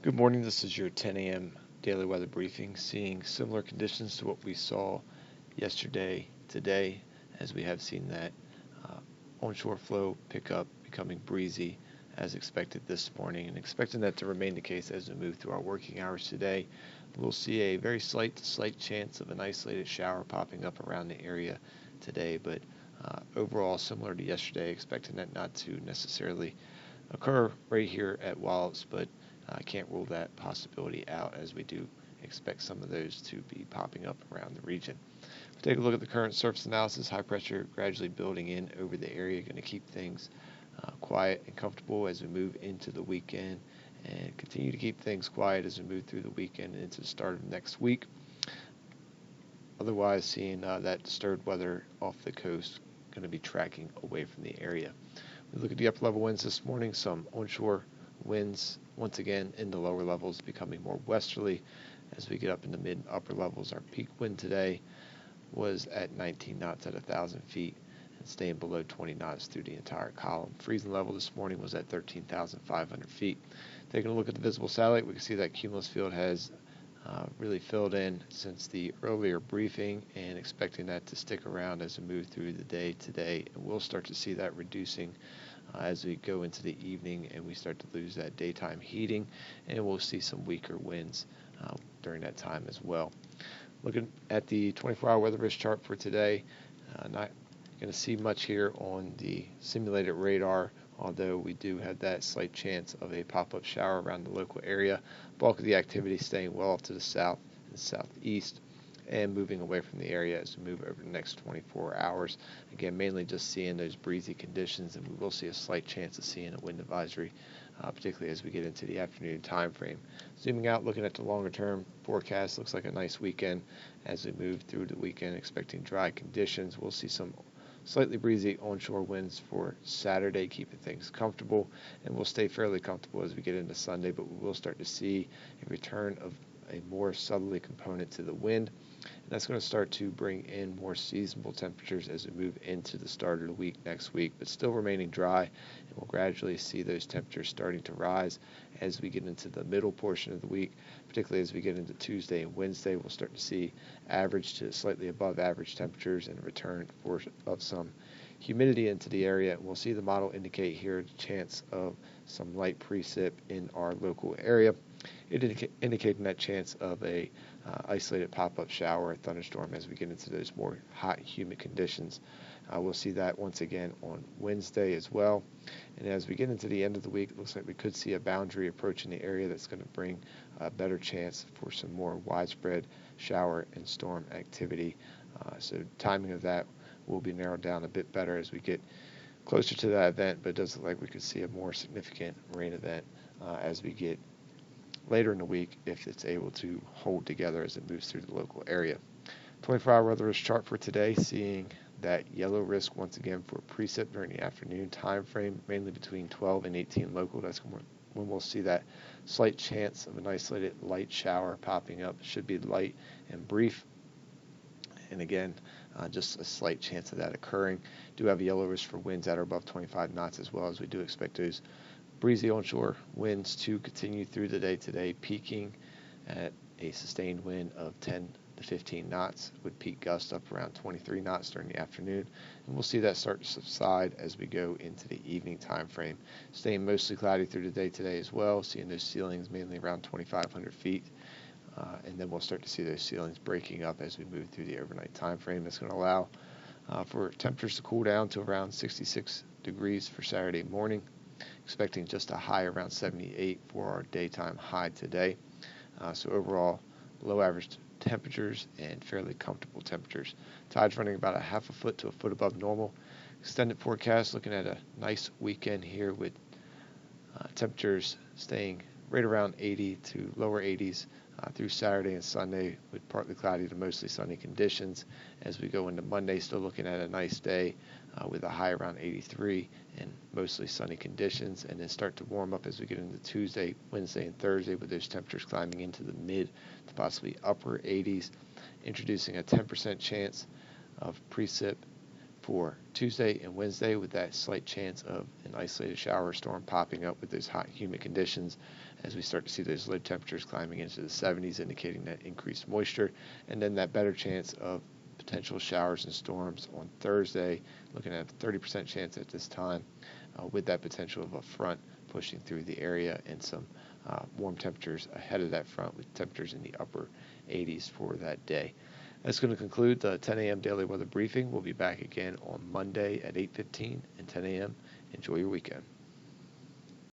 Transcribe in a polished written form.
Good morning. This is your 10 a.m. daily weather briefing, seeing similar conditions to what we saw yesterday, today, as we have seen that onshore flow pick up, becoming breezy as expected this morning, and expecting that to remain the case as we move through our working hours today. We'll see a very slight chance of an isolated shower popping up around the area today, but overall similar to yesterday, expecting that not to necessarily occur right here at Wallops, but I can't rule that possibility out as we do expect some of those to be popping up around the region. If we take a look at the current surface analysis, high pressure gradually building in over the area, going to keep things quiet and comfortable as we move into the weekend and continue to keep things quiet as we move through the weekend and into the start of next week. Otherwise, seeing that disturbed weather off the coast going to be tracking away from the area. We look at the upper level winds this morning, some onshore winds once again in the lower levels becoming more westerly as we get up in the mid and upper levels. Our peak wind today was at 19 knots at 1,000 feet and staying below 20 knots through the entire column. Freezing level this morning was at 13,500 feet. Taking a look at the visible satellite, we can see that cumulus field has really filled in since the earlier briefing, and expecting that to stick around as we move through the day today. And we'll start to see that reducing as we go into the evening and we start to lose that daytime heating, and we'll see some weaker winds during that time as well. Looking at the 24-hour weather risk chart for today, not going to see much here on the simulated radar, although we do have that slight chance of a pop-up shower around the local area. Bulk of the activity staying well off to the south and southeast and moving away from the area as we move over the next 24 hours. Again, mainly just seeing those breezy conditions, and we will see a slight chance of seeing a wind advisory, particularly as we get into the afternoon time frame. Zooming out, looking at the longer term forecast, looks like a nice weekend as we move through the weekend, expecting dry conditions. We'll see some slightly breezy onshore winds for Saturday, keeping things comfortable, and we'll stay fairly comfortable as we get into Sunday, but we will start to see a return of a more southerly component to the wind, and that's going to start to bring in more seasonable temperatures as we move into the start of the week next week, but still remaining dry, and we'll gradually see those temperatures starting to rise as we get into the middle portion of the week, particularly as we get into Tuesday and Wednesday. We'll start to see average to slightly above average temperatures and a return of some humidity into the area. And we'll see the model indicate here the chance of some light precip in our local area, indicating that chance of a isolated pop-up shower or thunderstorm as we get into those more hot, humid conditions. We'll see that once again on Wednesday as well. And as we get into the end of the week, it looks like we could see a boundary approaching the area that's going to bring a better chance for some more widespread shower and storm activity. So timing of that will be narrowed down a bit better as we get closer to that event, but it does look like we could see a more significant rain event as we get later in the week if it's able to hold together as it moves through the local area. 24-hour weather risk chart for today, seeing that yellow risk once again for precip during the afternoon time frame, mainly between 12 and 18 local. That's when we'll see that slight chance of an isolated light shower popping up. It should be light and brief, and again, just a slight chance of that occurring. Do have a yellow risk for winds that are above 25 knots as well, as we do expect those breezy onshore winds to continue through the day today, peaking at a sustained wind of 10 to 15 knots, with peak gusts up around 23 knots during the afternoon. And we'll see that start to subside as we go into the evening time frame. Staying mostly cloudy through the day today as well, seeing those ceilings mainly around 2,500 feet. And then we'll start to see those ceilings breaking up as we move through the overnight time frame. That's going to allow for temperatures to cool down to around 66 degrees for Saturday morning. Expecting just a high around 78 for our daytime high today. So overall, low average temperatures and fairly comfortable temperatures. Tides running about a half a foot to a foot above normal. Extended forecast looking at a nice weekend here with temperatures staying right around 80 to lower 80s through Saturday and Sunday, with partly cloudy to mostly sunny conditions. As we go into Monday, still looking at a nice day with a high around 83 and mostly sunny conditions, and then start to warm up as we get into Tuesday, Wednesday, and Thursday, with those temperatures climbing into the mid to possibly upper 80s, introducing a 10% chance of precip for Tuesday and Wednesday, with that slight chance of an isolated shower storm popping up with those hot, humid conditions as we start to see those low temperatures climbing into the 70s, indicating that increased moisture, and then that better chance of potential showers and storms on Thursday, looking at a 30% chance at this time, with that potential of a front pushing through the area and some warm temperatures ahead of that front, with temperatures in the upper 80s for that day. That's going to conclude the 10 a.m. daily weather briefing. We'll be back again on Monday at 8:15 and 10 a.m. Enjoy your weekend.